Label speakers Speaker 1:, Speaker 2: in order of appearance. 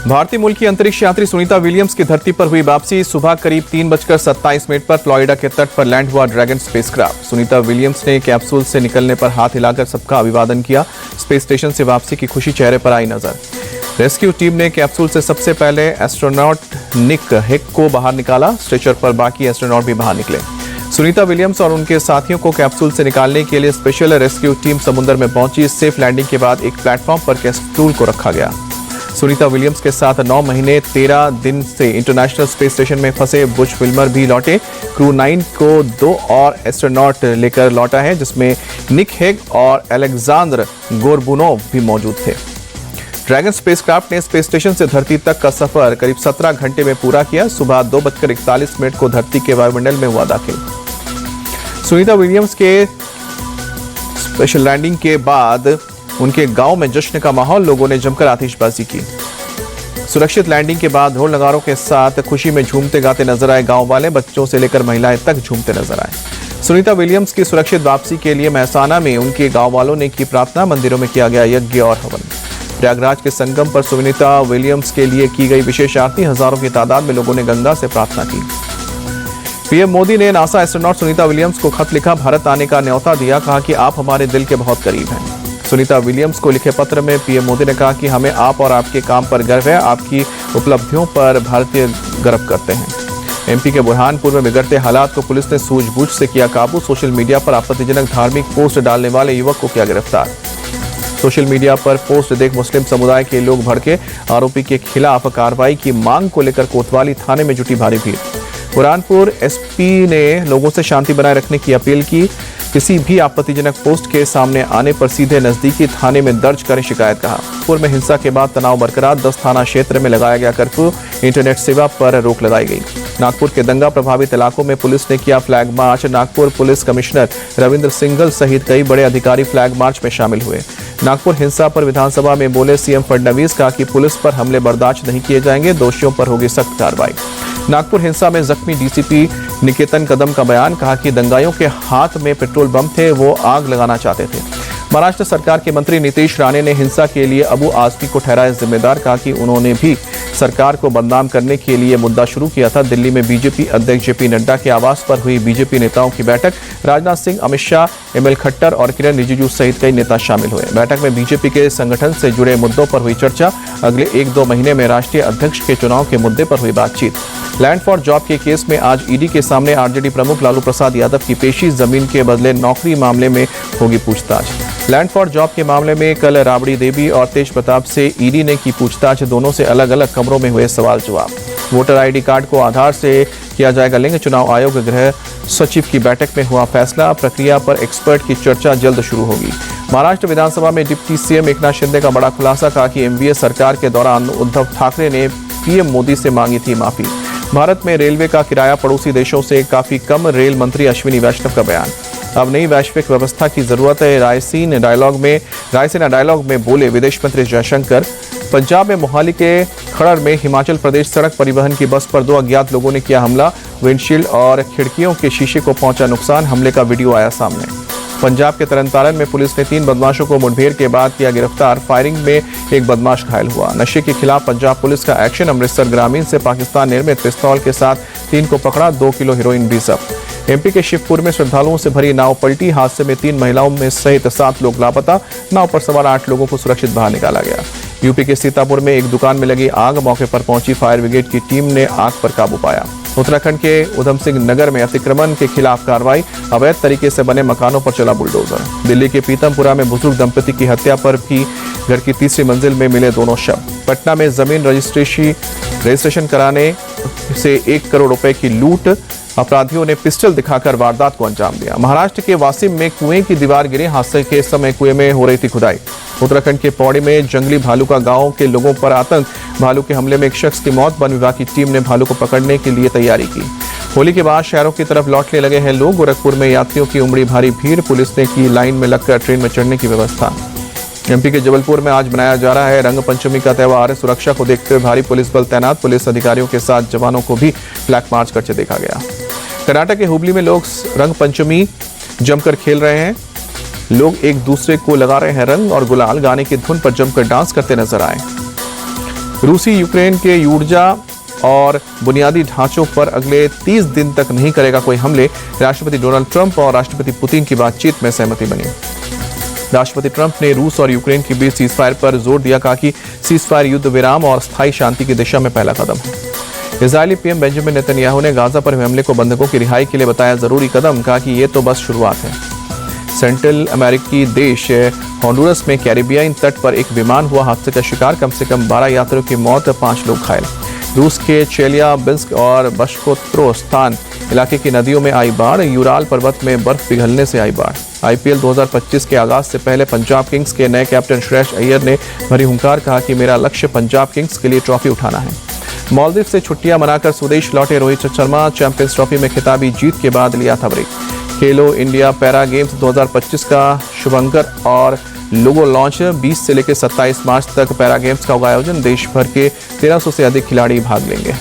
Speaker 1: भारतीय मूल की अंतरिक्ष यात्री सुनीता विलियम्स की धरती पर हुई वापसी। सुबह करीब 3:27 पर फ्लोरिडा के तट पर लैंड हुआ ड्रैगन स्पेसक्राफ्ट। सुनीता विलियम्स ने कैप्सूल से निकलने पर हाथ हिलाकर सबका अभिवादन किया। स्पेस स्टेशन से वापसी की खुशी चेहरे पर आई नजर। रेस्क्यू टीम ने कैप्सूल से सबसे पहले एस्ट्रोनॉट निक हेग को बाहर निकाला। स्ट्रेचर पर बाकी एस्ट्रोनॉट भी बाहर निकले। सुनीता विलियम्स और उनके साथियों को कैप्सूल से निकालने के लिए स्पेशल रेस्क्यू टीम समुद्र में पहुंची। सेफ लैंडिंग के बाद एक प्लेटफॉर्म पर कैप्सूल को रखा गया। सुनीता विलियम्स के साथ 9 महीने 13 दिन से इंटरनेशनल स्पेस स्टेशन में फंसे बुश विल्मर भी लौटे। क्रू 9 को 2 और एस्ट्रोनॉट लेकर लौटा है, जिसमें निक हेग और अलेक्जेंडर गोरबुनोव भी मौजूद थे। ड्रैगन स्पेसक्राफ्ट ने स्पेस स्टेशन से धरती तक का सफर करीब 17 घंटे में पूरा किया। सुबह 2:41 को धरती के वायुमंडल में हुआ दाखिल। सुनीता विलियम्स के स्पेशल लैंडिंग के बाद उनके गांव में जश्न का माहौल, लोगों ने जमकर आतिशबाजी की। सुरक्षित लैंडिंग के बाद ढोल नगारों के साथ खुशी में झूमते गाते नजर आए गांव वाले। बच्चों से लेकर महिलाएं तक झूमते नजर आए। सुनीता विलियम्स की सुरक्षित वापसी के लिए महसाना में उनके गांव वालों ने की प्रार्थना। मंदिरों में किया गया यज्ञ और हवन। प्रयागराज के संगम पर सुनीता विलियम्स के लिए की गई विशेष आरती। हजारों की तादाद में लोगों ने गंगा से प्रार्थना की। पीएम मोदी ने नासा एस्ट्रोनॉट सुनीता विलियम्स को खत लिखा, भारत आने का न्योता दिया। कहा कि आप हमारे दिल के बहुत करीब हैं। सुनीता विलियम्स को लिखे पत्र में पीएम मोदी ने कहा कि हमें आप और आपके काम पर गर्व है। आपकी उपलब्धियों पर भारतीय गर्व करते हैं। एमपी के बुरहानपुर में बिगड़ते हालात को पुलिस ने सूझबूझ से किया काबू। सोशल मीडिया पर आपत्तिजनक धार्मिक पोस्ट डालने वाले युवक को किया गिरफ्तार। सोशल मीडिया पर पोस्ट देख मुस्लिम समुदाय के लोग भड़के। आरोपी के खिलाफ कार्रवाई की मांग को लेकर कोतवाली थाने में जुटी भारी भीड़। बुरहानपुर एसपी ने लोगों से शांति बनाए रखने की अपील की। किसी भी आपत्तिजनक पोस्ट के सामने आने पर सीधे नजदीकी थाने में दर्ज करें शिकायत। कहा नागपुर में हिंसा के बाद तनाव बरकरार। 10 थाना क्षेत्र में लगाया गया कर्फ्यू। इंटरनेट सेवा पर रोक लगाई गई। नागपुर के दंगा प्रभावित इलाकों में पुलिस ने किया flag march. Nagpur police commissioner Ravindra Singhal सहित कई बड़े अधिकारी फ्लैग मार्च में शामिल हुए। नागपुर हिंसा पर विधानसभा में बोले सीएम फडणवीस। कहा कि पुलिस पर हमले बर्दाश्त नहीं किए जाएंगे। दोषियों पर होगी सख्त कार्रवाई। नागपुर हिंसा में जख्मी डीसीपी निकेतन कदम का बयान। कहा कि दंगाइयों के हाथ में पेट्रोल बम थे, वो आग लगाना चाहते थे। महाराष्ट्र सरकार के मंत्री नीतीश राणे ने हिंसा के लिए अबू आजमी को ठहराया जिम्मेदार। कहा कि उन्होंने भी सरकार को बदनाम करने के लिए मुद्दा शुरू किया था। दिल्ली में बीजेपी अध्यक्ष जेपी नड्डा के आवास पर हुई बीजेपी नेताओं की बैठक। राजनाथ सिंह, अमित शाह, एमएल खट्टर और किरण रिजिजू सहित कई नेता शामिल हुए। बैठक में बीजेपी के संगठन से जुड़े मुद्दों पर हुई चर्चा। अगले 1-2 महीने में राष्ट्रीय अध्यक्ष के चुनाव के मुद्दे पर हुई बातचीत। लैंड फॉर जॉब के केस में आज ईडी के सामने आरजेडी प्रमुख लालू प्रसाद यादव की पेशी। जमीन के बदले नौकरी मामले में होगी पूछताछ। लैंड फॉर जॉब के मामले में कल राबड़ी देवी और तेज प्रताप से ईडी ने की पूछताछ। दोनों से अलग अलग कमरों में हुए सवाल जवाब। वोटर आईडी कार्ड को आधार से किया जाएगा लिंक। चुनाव आयोग गृह सचिव की बैठक में हुआ फैसला। प्रक्रिया पर एक्सपर्ट की चर्चा जल्द शुरू होगी। महाराष्ट्र विधानसभा में डिप्टी सीएम एकनाथ शिंदे का बड़ा खुलासा। कहा कि एमवीए सरकार के दौरान उद्धव ठाकरे ने पीएम मोदी से मांगी थी माफी। भारत में रेलवे का किराया पड़ोसी देशों से काफी कम। रेल मंत्री अश्विनी वैष्णव का बयान। अब नई वैश्विक व्यवस्था की जरूरत है, रायसीना डायलॉग में बोले विदेश मंत्री जयशंकर। पंजाब में मोहाली के खड़र में हिमाचल प्रदेश सड़क परिवहन की बस पर 2 अज्ञात लोगों ने किया हमला। विंडशील्ड और खिड़कियों के शीशे को पहुंचा नुकसान। हमले का वीडियो आया सामने। पंजाब के तरनतारन में पुलिस ने 3 बदमाशों को मुठभेड़ के बाद किया गिरफ्तार। फायरिंग में एक बदमाश घायल हुआ। नशे के खिलाफ पंजाब पुलिस का एक्शन। अमृतसर ग्रामीण से पाकिस्तान निर्मित पिस्तौल के साथ 3 को पकड़ा। 2 किलो हेरोइन भी जब्त। एमपी के शिवपुर में श्रद्धालुओं से भरी नाव पलटी। हादसे में 3 महिलाओं में सहित 7 लोग लापता। नाव पर सवार 8 लोगों को सुरक्षित बाहर निकाला गया। यूपी के सीतापुर में एक दुकान में लगी आग। मौके पर पहुंची फायर ब्रिगेड की टीम ने आग पर काबू पाया। उत्तराखंड के उधम सिंह नगर में अतिक्रमण के खिलाफ कार्रवाई। अवैध तरीके से बने मकानों पर चला बुलडोजर। दिल्ली के पीतमपुरा में बुजुर्ग दंपति की हत्या पर भी घर की 3री मंजिल में मिले दोनों शव। पटना में जमीन रजिस्ट्रेशन कराने से 1 करोड़ रुपए की लूट। अपराधियों ने पिस्टल दिखाकर वारदात को अंजाम दिया। महाराष्ट्र के वासिम में कुएं की दीवार गिरी। हादसे के समय कुएं में हो रही थी खुदाई। उत्तराखंड के पौड़ी में जंगली भालू का गांव के लोगों पर आतंक। भालू के हमले में एक शख्स की मौत। वन विभाग की टीम ने भालू को पकड़ने के लिए तैयारी की। होली के बाद शहरों की तरफ लौटने लगे हैं लोग। गोरखपुर में यात्रियों की उमड़ी भारी भीड़। पुलिस ने की लाइन में लगकर ट्रेन में चढ़ने की व्यवस्था। एमपी के जबलपुर में आज मनाया जा रहा है रंग पंचमी का त्यौहार। सुरक्षा को देखते हुए भारी पुलिस बल तैनात। पुलिस अधिकारियों के साथ जवानों को भी फ्लैग मार्च करते देखा गया। कर्नाटक के हुबली में लोग रंग पंचमी जमकर खेल रहे हैं। लोग एक दूसरे को लगा रहे हैं रंग और गुलाल। गाने की धुन पर जमकर डांस करते नजर आए। रूसी यूक्रेन के ऊर्जा और बुनियादी ढांचों पर अगले 30 दिन तक नहीं करेगा कोई हमले। राष्ट्रपति डोनाल्ड ट्रंप और राष्ट्रपति पुतिन की बातचीत में सहमति बनी। राष्ट्रपति ट्रंप ने रूस और यूक्रेन के बीच सीजफायर पर जोर दिया, कहा कि सीजफायर युद्ध विराम और स्थायी शांति की दिशा में पहला कदम है। इजरायली पीएम बेंजामिन नेतन्याहू ने गाजा पर हुए हमले को बंधकों की रिहाई के लिए बताया जरूरी कदम, कहा कि ये तो बस शुरुआत है। सेंट्रल अमेरिकी देश होंडुरस में कैरिबियन तट पर एक विमान हुआ हादसे का शिकार, कम से कम 12 यात्रियों की मौत, 5 लोग घायल। रूस के चेलियाबिंस्क और बशकोत्रोस्तान इलाके की नदियों में आई बाढ़, यूराल पर्वत में बर्फ पिघलने से आई बाढ़। आईपीएल 2025 के आगाज से पहले पंजाब किंग्स के नए कैप्टन श्रेयस अय्यर ने भरी हुंकार, कहा कि मेरा लक्ष्य पंजाब किंग्स के लिए ट्रॉफी उठाना है। मालदीव से छुट्टियां मनाकर स्वदेश लौटे रोहित शर्मा, चैंपियंस ट्रॉफी में खिताबी जीत के बाद लिया था ब्रेक। खेलो इंडिया पैरा गेम्स 2025 का शुभंकर और लोगो लॉन्च, 20 से लेकर 27 मार्च तक पैरा गेम्स का होगा आयोजन। देश भर के 1300 से अधिक खिलाड़ी भाग लेंगे।